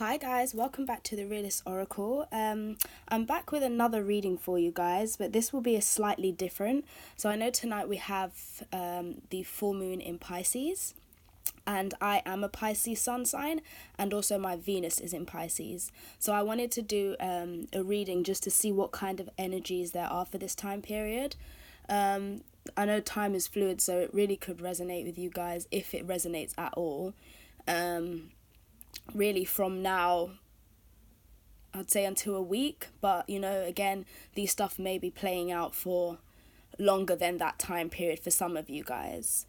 Hi guys, welcome back to the Realist Oracle. I'm back with another reading for you guys, but this will be a slightly different. So I know tonight we have the full moon in Pisces, and I am a Pisces sun sign, and also my Venus is in Pisces. So I wanted to do a reading just to see what kind of energies there are for this time period. I know time is fluid, so it really could resonate with you guys if it resonates at all. Really from now, I'd say until a week, but again, these stuff may be playing out for longer than that time period for some of you guys.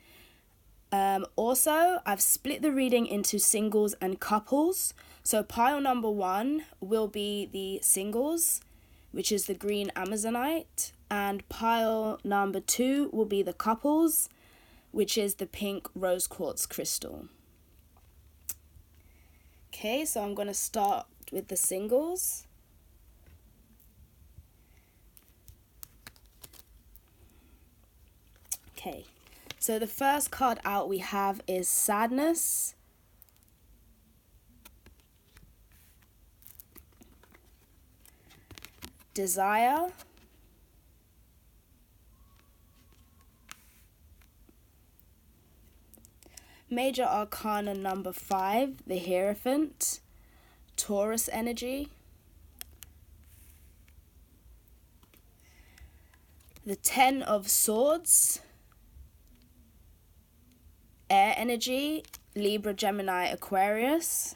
Also, I've split the reading into singles and couples. So pile number 1 will be the singles, which is the green Amazonite, and pile number 2 will be the couples, which is the pink rose quartz crystal. Okay, so I'm going to start with the singles. Okay, so the first card out we have is sadness, desire, major arcana number 5, the Hierophant, Taurus energy, the 10 of Swords, air energy, Libra, Gemini, Aquarius,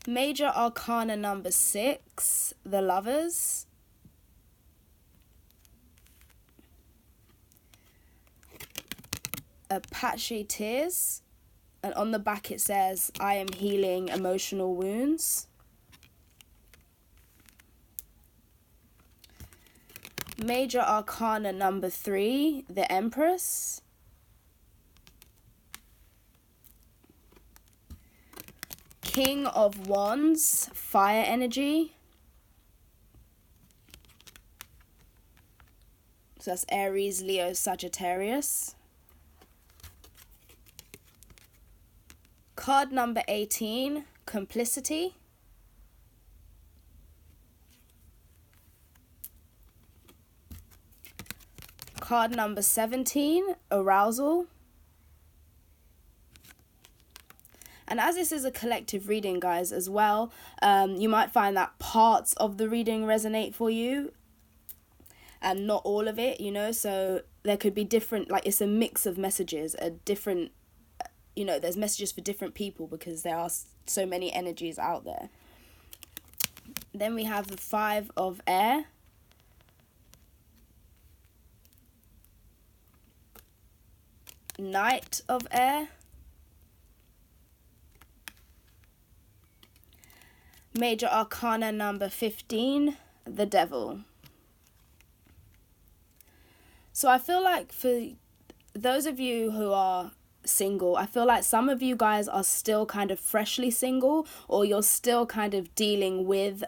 major arcana number 6, the Lovers, Apache Tears, and on the back it says, I am healing emotional wounds. Major arcana number 3, the Empress. King of Wands, fire energy. So that's Aries, Leo, Sagittarius. Card number 18, complicity. Card number 17, arousal. And as this is a collective reading, guys, as well, you might find that parts of the reading resonate for you and not all of it, so there could be different, like it's a mix of messages, a different, there's messages for different people because there are so many energies out there. Then we have the 5 of air. Knight of air. Major arcana number 15, the devil. So I feel like for those of you who are single, I feel like some of you guys are still kind of freshly single, or you're still kind of dealing with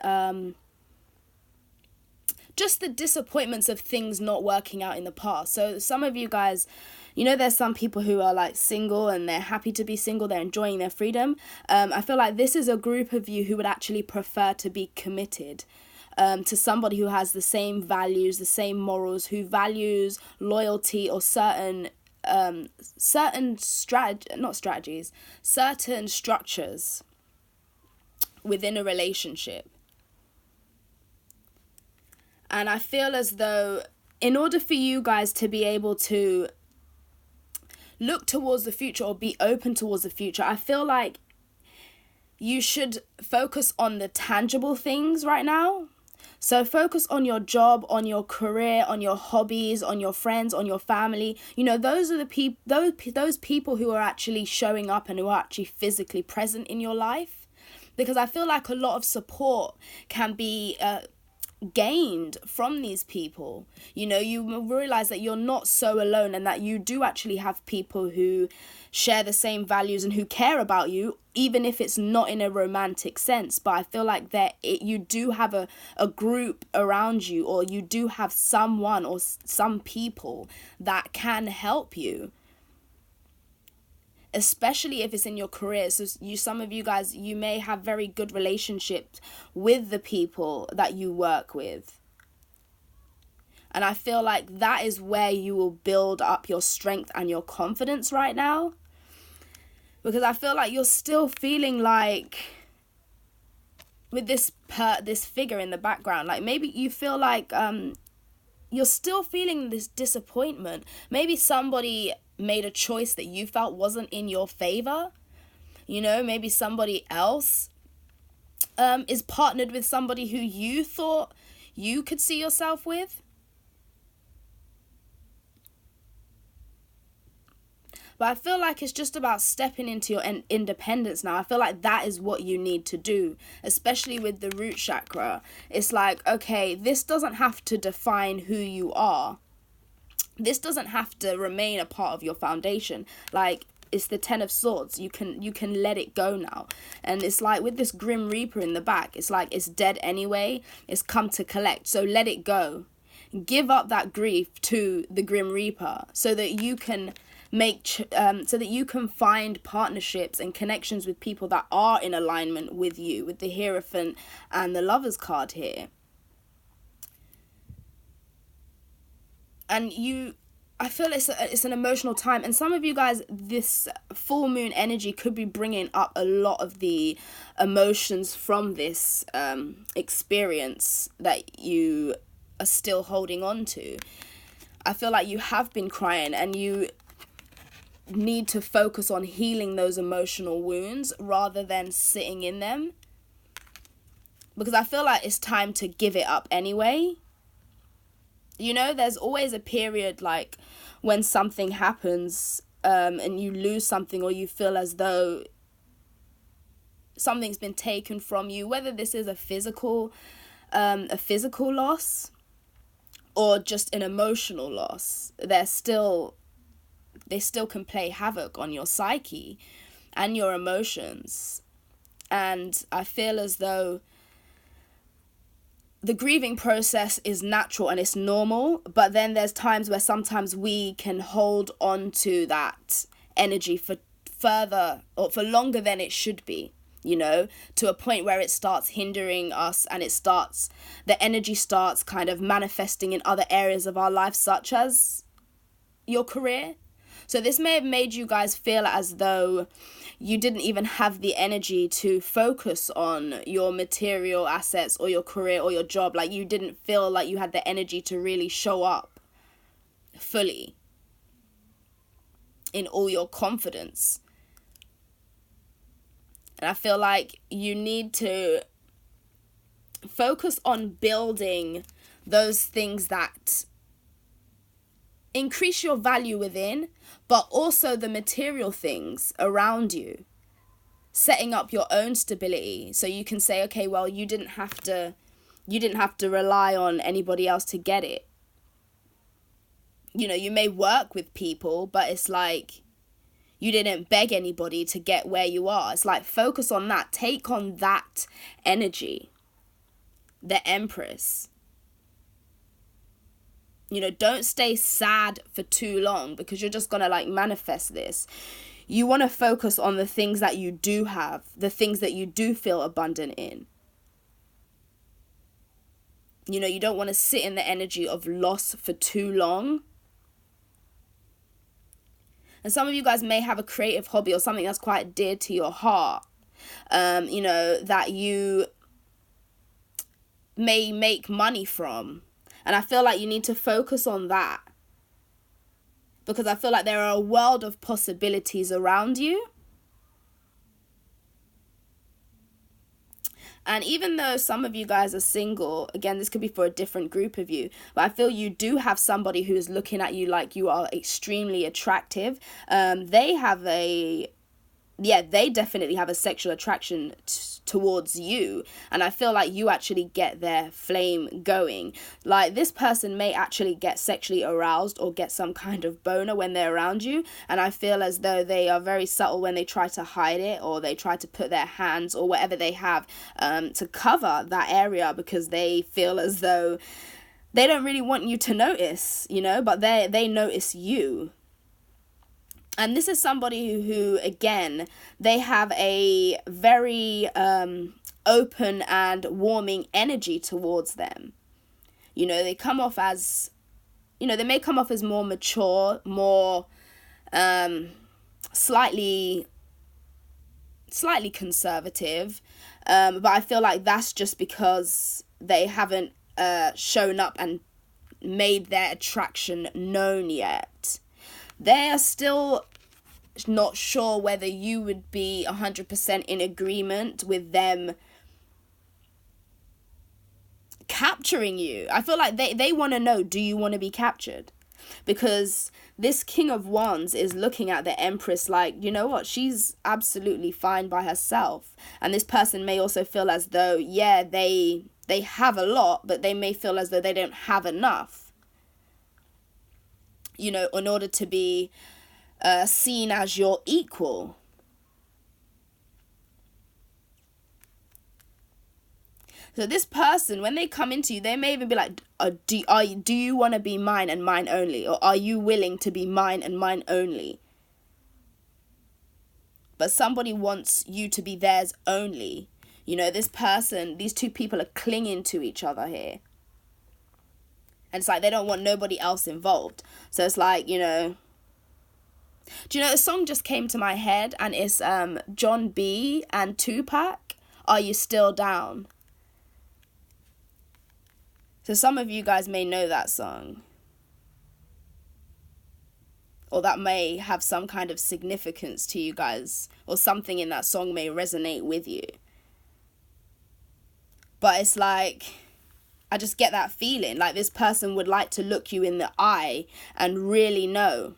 just the disappointments of things not working out in the past. So some of you guys, there's some people who are like single and they're happy to be single, they're enjoying their freedom. I feel like this is a group of you who would actually prefer to be committed to somebody who has the same values, the same morals, who values loyalty or certain structures within a relationship. And I feel as though in order for you guys to be able to look towards the future or be open towards the future, I feel like you should focus on the tangible things right now. So focus on your job, on your career, on your hobbies, on your friends, on your family. Those are the those people who are actually showing up and who are actually physically present in your life. Because I feel like a lot of support can be gained from these people. You will realize that you're not so alone and that you do actually have people who share the same values and who care about you, even if it's not in a romantic sense. But I feel like you do have a group around you, or you do have someone or some people that can help you. especially if it's in your career. So some of you guys, you may have very good relationships with the people that you work with. And I feel like that is where you will build up your strength and your confidence right now. Because I feel like you're still feeling like, with this figure in the background, like maybe you feel like you're still feeling this disappointment. Maybe somebody made a choice that you felt wasn't in your favor. You know, maybe somebody else is partnered with somebody who you thought you could see yourself with. But I feel like it's just about stepping into your independence now. I feel like that is what you need to do, especially with the root chakra. It's like, okay, this doesn't have to define who you are. This doesn't have to remain a part of your foundation. Like, it's the 10 of Swords. You can let it go now. And it's like with this Grim Reaper in the back, it's like it's dead anyway. It's come to collect. So let it go. Give up that grief to the Grim Reaper so that you can so that you can find partnerships and connections with people that are in alignment with you, with the Hierophant and the Lover's card here. And I feel it's an emotional time, and some of you guys, this full moon energy could be bringing up a lot of the emotions from this experience that you are still holding on to. I feel like you have been crying, and you need to focus on healing those emotional wounds rather than sitting in them, because I feel like it's time to give it up anyway. You know, there's always a period like when something happens and you lose something, or you feel as though something's been taken from you, whether this is a physical loss or just an emotional loss. They still can play havoc on your psyche and your emotions. And I feel as though the grieving process is natural and it's normal, but then there's times where sometimes we can hold on to that energy for longer than it should be, you know, to a point where it starts hindering us, and the energy starts kind of manifesting in other areas of our life, such as your career. So this may have made you guys feel as though you didn't even have the energy to focus on your material assets or your career or your job. Like, you didn't feel like you had the energy to really show up fully in all your confidence. And I feel like you need to focus on building those things that increase your value within, but also the material things around you. Setting up your own stability so you can say, okay, well, you didn't have to rely on anybody else to get it. You know, you may work with people, but it's like you didn't beg anybody to get where you are. It's like, focus on that. Take on that energy. The Empress. You know, don't stay sad for too long, because you're just going to like manifest this. You want to focus on the things that you do have, the things that you do feel abundant in. You know, you don't want to sit in the energy of loss for too long. And some of you guys may have a creative hobby or something that's quite dear to your heart, you know, that you may make money from. And I feel like you need to focus on that, because I feel like there are a world of possibilities around you. And even though some of you guys are single, again, this could be for a different group of you, but I feel you do have somebody who is looking at you like you are extremely attractive. They definitely have a sexual attraction towards you, and I feel like you actually get their flame going. Like, this person may actually get sexually aroused or get some kind of boner when they're around you, and I feel as though they are very subtle when they try to hide it, or they try to put their hands or whatever they have to cover that area, because they feel as though they don't really want you to notice, you know, but they notice you. And this is somebody who again, they have a very open and warming energy towards them. You know, they come off as, you know, they may come off as more mature, more slightly conservative, but I feel like that's just because they haven't shown up and made their attraction known yet. They are still not sure whether you would be 100% in agreement with them capturing you. I feel like they want to know, do you want to be captured? Because this King of Wands is looking at the Empress like, you know what, she's absolutely fine by herself. And this person may also feel as though, yeah, they have a lot, but they may feel as though they don't have enough, you know, in order to be seen as your equal. So this person, when they come into you, they may even be like, do you want to be mine and mine only? Or are you willing to be mine and mine only? But somebody wants you to be theirs only. You know, this person, these two people are clinging to each other here. And it's like they don't want nobody else involved. So it's like, you know, do you know, the song just came to my head, and it's John B and Tupac, Are You Still Down? So some of you guys may know that song. Or that may have some kind of significance to you guys. Or something in that song may resonate with you. But it's like, I just get that feeling. Like this person would like to look you in the eye and really know.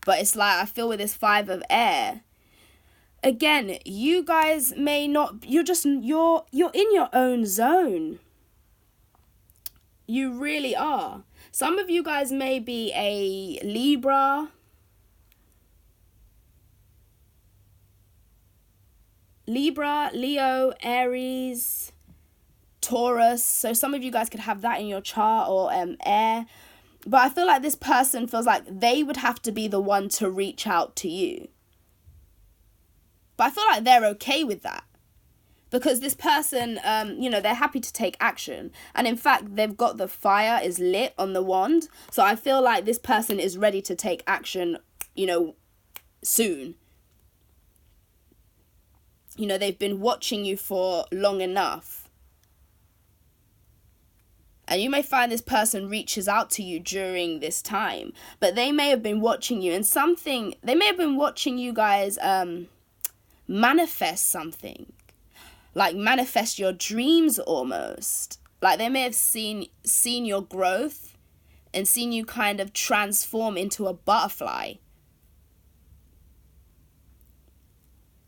But it's like, I feel with this 5 of air, again, you guys may not, you're in your own zone. You really are. Some of you guys may be a Libra, Leo, Aries, Taurus. So some of you guys could have that in your chart, or air. But I feel like this person feels like they would have to be the one to reach out to you. But I feel like they're okay with that. Because this person, you know, they're happy to take action. And in fact, they've got the fire is lit on the wand. So I feel like this person is ready to take action, you know, soon. You know, they've been watching you for long enough. And you may find this person reaches out to you during this time. But they may have been watching you, and they may have been watching you guys manifest something. Like manifest your dreams almost. Like they may have seen your growth and seen you kind of transform into a butterfly.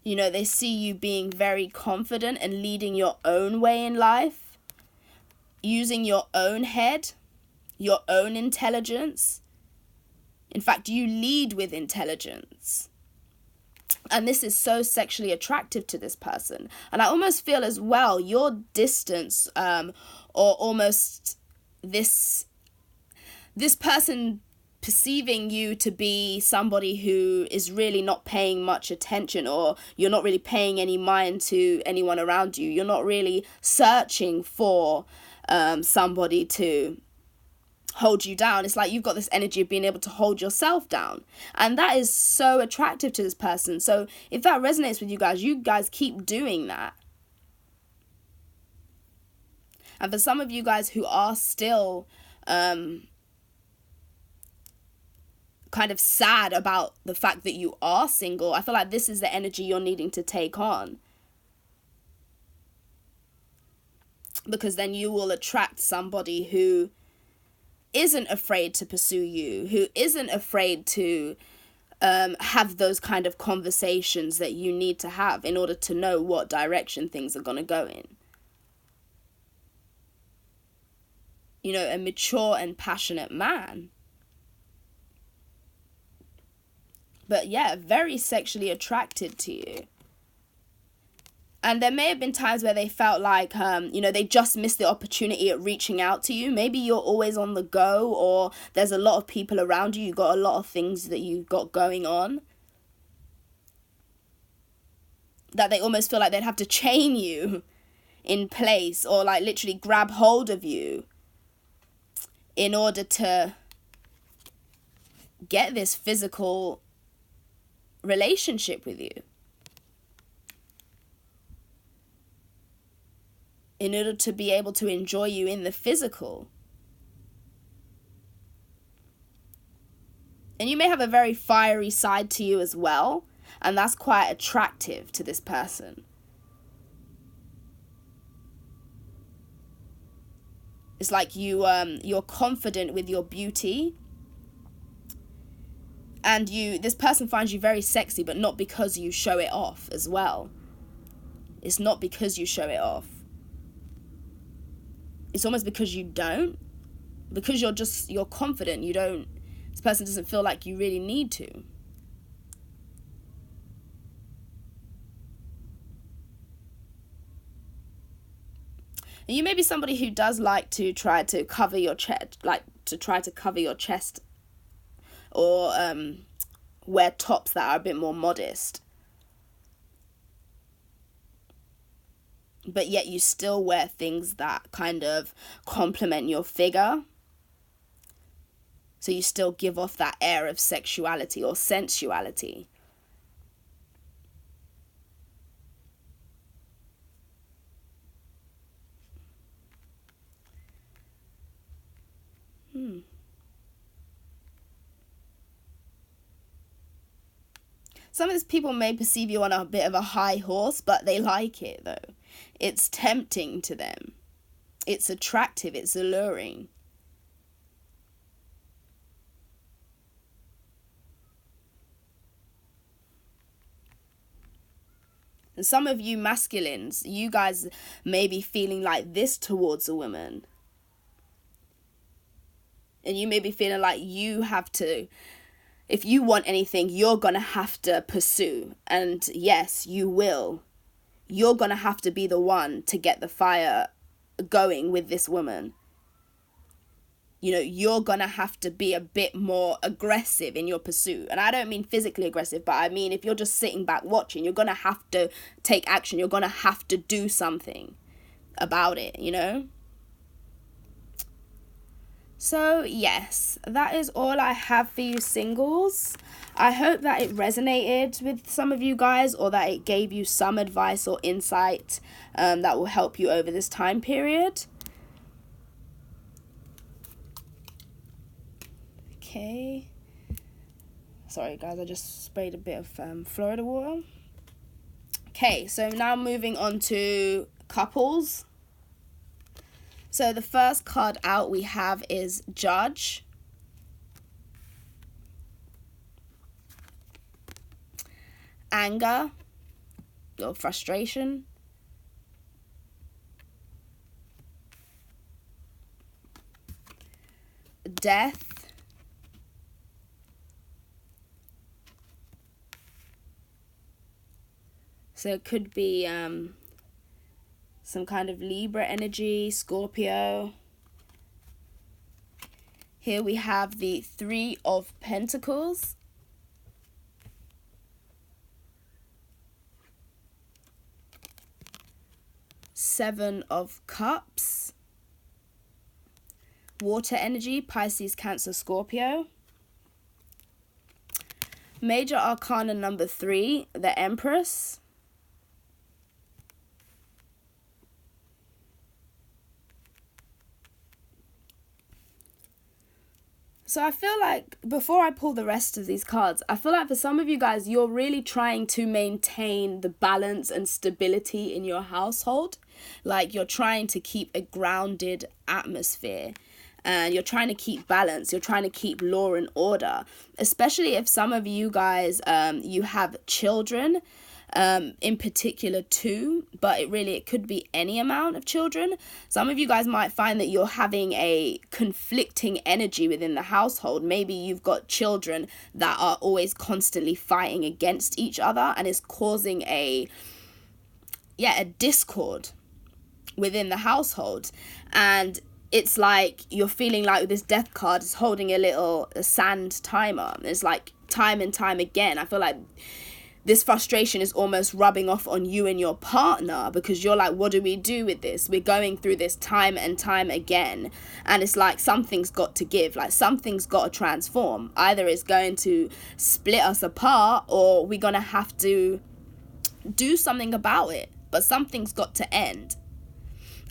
You know, they see you being very confident and leading your own way in life. Using your own head, your own intelligence. In fact, you lead with intelligence. And this is so sexually attractive to this person. And I almost feel as well, your distance, or almost this person perceiving you to be somebody who is really not paying much attention, or you're not really paying any mind to anyone around you. You're not really searching for somebody to hold you down. It's like you've got this energy of being able to hold yourself down, and that is so attractive to this person. So if that resonates with you guys keep doing that. And for some of you guys who are still kind of sad about the fact that you are single, I feel like this is the energy you're needing to take on. Because then you will attract somebody who isn't afraid to pursue you, who isn't afraid to have those kind of conversations that you need to have in order to know what direction things are going to go in. You know, a mature and passionate man. But yeah, very sexually attracted to you. And there may have been times where they felt like, they just missed the opportunity at reaching out to you. Maybe you're always on the go, or there's a lot of people around you. You got a lot of things that you got going on, that they almost feel like they'd have to chain you in place, or like literally grab hold of you in order to get this physical relationship with you. In order to be able to enjoy you in the physical. And you may have a very fiery side to you as well, and that's quite attractive to this person. It's like you're confident with your beauty, and this person finds you very sexy, but not because you show it off as well. It's not because you show it off. It's almost because you don't. Because you're confident. This person doesn't feel like you really need to. And you may be somebody who does like to try to cover your chest, or wear tops that are a bit more modest. But yet you still wear things that kind of complement your figure. So you still give off that air of sexuality or sensuality. Some of these people may perceive you on a bit of a high horse, but they like it though. It's tempting to them. It's attractive. It's alluring. And some of you masculines, you guys may be feeling like this towards a woman. And you may be feeling like you have to, if you want anything, you're going to have to pursue. And yes, you will. You're going to have to be the one to get the fire going with this woman. You're going to have to be a bit more aggressive in your pursuit. And I don't mean physically aggressive, but I mean if you're just sitting back watching, you're going to have to take action. You're going to have to do something about it, So yes, that is all I have for you singles. I hope that it resonated with some of you guys, or that it gave you some advice or insight that will help you over this time period. Okay. Sorry guys, I just sprayed a bit of Florida water. Okay, so now moving on to couples. So the first card out we have is Judge. Anger or frustration. Death. So it could be some kind of Libra energy, Scorpio. Here we have the 3 of Pentacles. Seven of Cups. Water energy, Pisces, Cancer, Scorpio. Major Arcana number 3, the Empress. So I feel like, before I pull the rest of these cards, I feel like for some of you guys, you're really trying to maintain the balance and stability in your household. Like you're trying to keep a grounded atmosphere. And you're trying to keep balance. You're trying to keep law and order. Especially if some of you guys, you have children. In particular 2, but it could be any amount of children. Some of you guys might find that you're having a conflicting energy within the household. Maybe you've got children that are always constantly fighting against each other, and it's causing a a discord within the household. And it's like you're feeling like this death card is holding a sand timer. It's like time and time again. I feel like this frustration is almost rubbing off on you and your partner, because you're like, what do we do with this? We're going through this time and time again. And it's like something's got to give, like something's got to transform. Either it's going to split us apart, or we're going to have to do something about it. But something's got to end.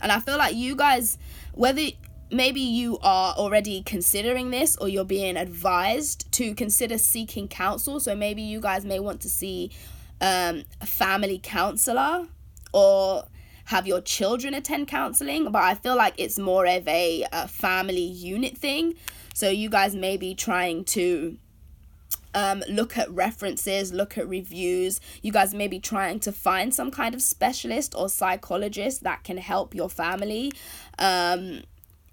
And I feel like you guys, whether maybe you are already considering this, or you're being advised to consider seeking counsel. So maybe you guys may want to see a family counselor, or have your children attend counseling. But I feel like it's more of a family unit thing. So you guys may be trying to look at references, look at reviews. You guys may be trying to find some kind of specialist or psychologist that can help your family.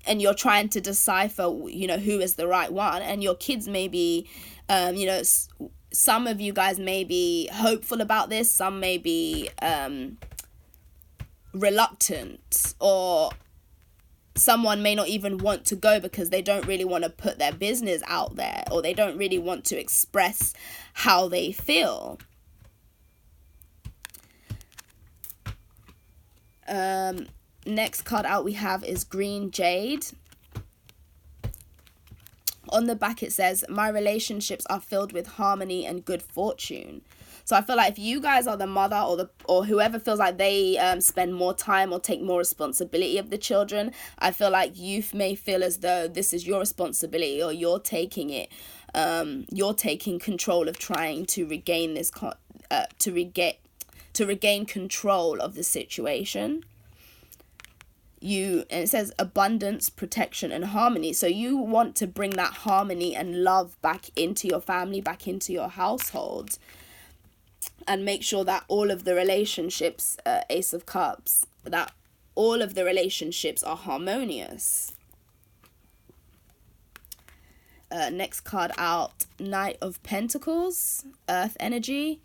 And you're trying to decipher, who is the right one. And your kids may be, some of you guys may be hopeful about this. Some may be reluctant, or someone may not even want to go because they don't really want to put their business out there, or they don't really want to express how they feel. Next card out we have is Green Jade. On the back it says, my relationships are filled with harmony and good fortune. So I feel like if you guys are the mother, or whoever feels like they spend more time or take more responsibility of the children, I feel like you may feel as though this is your responsibility, or you're taking it. You're taking control of trying to regain this to regain control of the situation. And it says abundance, protection, and harmony. So you want to bring that harmony and love back into your family, back into your household, and make sure that all of the relationships, Ace of Cups, that all of the relationships are harmonious. Next card out, Knight of Pentacles, Earth energy,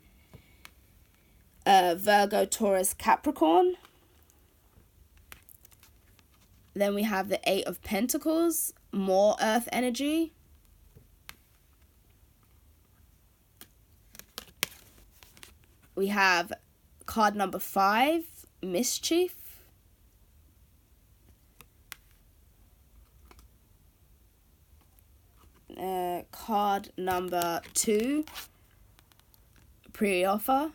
Virgo, Taurus, Capricorn. Then we have the Eight of Pentacles, more Earth energy. We have card number 5, Mischief. Card number 2, Pre-offer.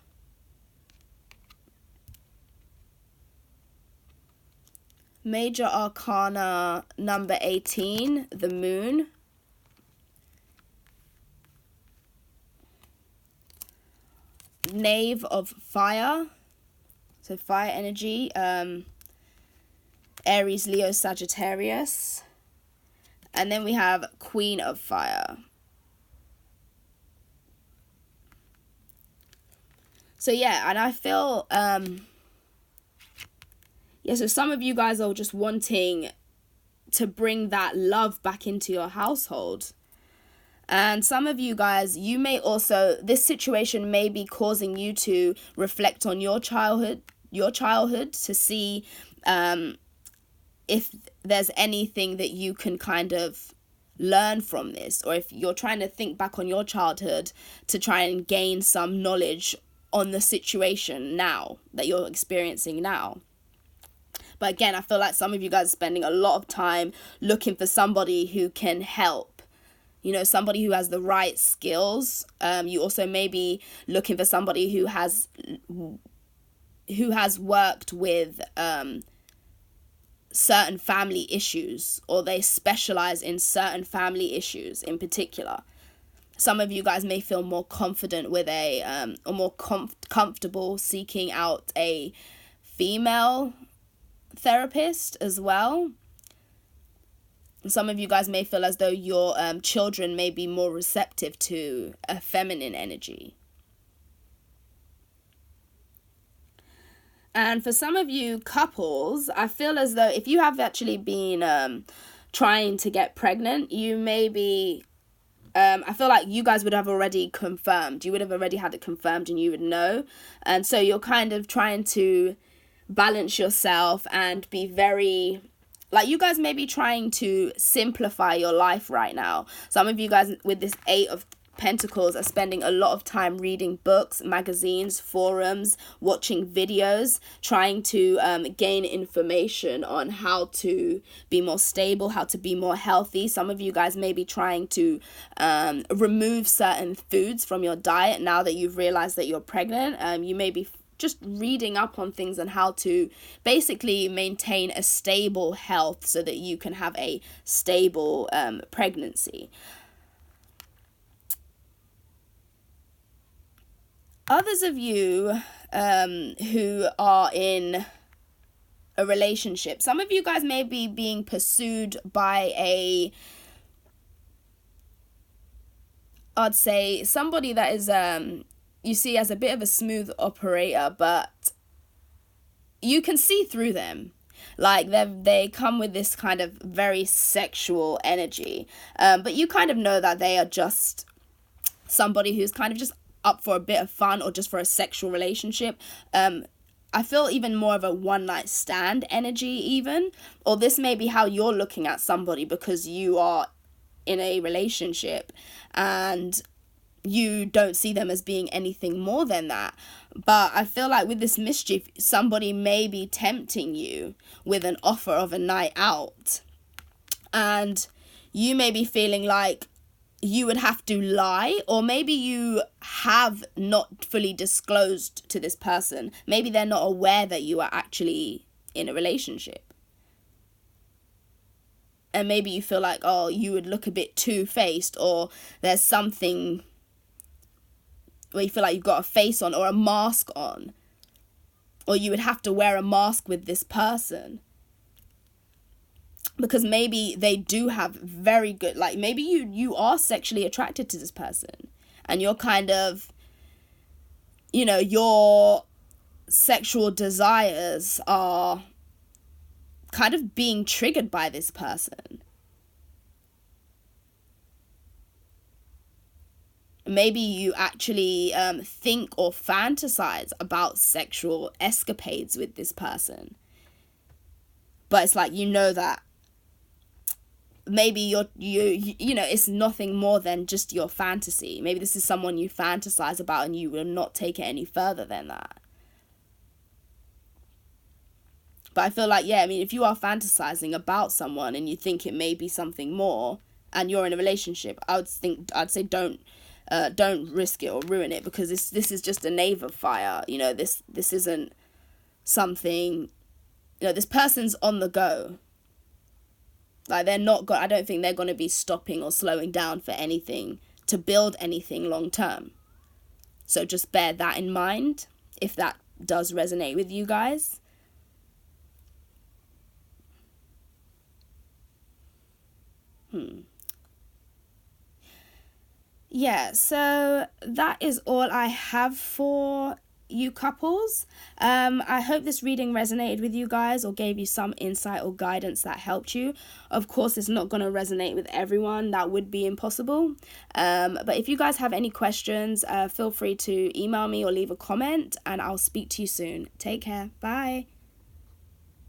Major Arcana number 18, the Moon. Knave of Fire, so fire energy, Aries, Leo, Sagittarius. And then we have Queen of Fire. So yeah, and I feel so some of you guys are just wanting to bring that love back into your household. And some of you guys, this situation may be causing you to reflect on your childhood to see if there's anything that you can kind of learn from this, or if you're trying to think back on your childhood to try and gain some knowledge on the situation now that you're experiencing now. But again, I feel like some of you guys are spending a lot of time looking for somebody who can help. Somebody who has the right skills. You also may be looking for somebody who has worked with certain family issues, or they specialize in certain family issues in particular. Some of you guys may feel more confident with or more comfortable seeking out a female therapist as well. Some of you guys may feel as though your children may be more receptive to a feminine energy. And for some of you couples, I feel as though if you have actually been trying to get pregnant, you may be I feel like you guys would have already confirmed. You would have already had it confirmed and you would know. And so you're kind of trying to balance yourself and be very... Like, you guys may be trying to simplify your life right now. Some of you guys with this 8 of Pentacles are spending a lot of time reading books, magazines, forums, watching videos, trying to gain information on how to be more stable, how to be more healthy. Some of you guys may be trying to remove certain foods from your diet now that you've realized that you're pregnant. You may be just reading up on things and how to basically maintain a stable health so that you can have a stable pregnancy. Others of you who are in a relationship, some of you guys may be being pursued by I'd say somebody that is you see as a bit of a smooth operator, but you can see through them. Like, they come with this kind of very sexual energy, but you kind of know that they are just somebody who's kind of just up for a bit of fun or just for a sexual relationship. I feel even more of a one night stand energy even, or this may be how you're looking at somebody because you are in a relationship and you don't see them as being anything more than that. But I feel like with this mischief, somebody may be tempting you with an offer of a night out, and you may be feeling like you would have to lie, or maybe you have not fully disclosed to this person. Maybe they're not aware that you are actually in a relationship. And maybe you feel like, oh, you would look a bit two-faced, or there's something where you feel like you've got a face on or a mask on, or you would have to wear a mask with this person. Because maybe they do have very good, like, maybe you are sexually attracted to this person and you're kind of, you know, your sexual desires are kind of being triggered by this person. Maybe you actually think or fantasize about sexual escapades with this person. But it's like, you know that maybe you know, it's nothing more than just your fantasy. Maybe this is someone you fantasize about and you will not take it any further than that. But I feel like, yeah, I mean, if you are fantasizing about someone and you think it may be something more and you're in a relationship, I'd say don't risk it or ruin it, because this is just a knave of fire. You know, this isn't something, you know, this person's on the go. Like, I don't think they're going to be stopping or slowing down for anything to build anything long term. So just bear that in mind if that does resonate with you guys. Yeah, so that is all I have for you couples. I hope this reading resonated with you guys or gave you some insight or guidance that helped you. Of course, it's not going to resonate with everyone. That would be impossible. But if you guys have any questions, feel free to email me or leave a comment, and I'll speak to you soon. Take care. Bye.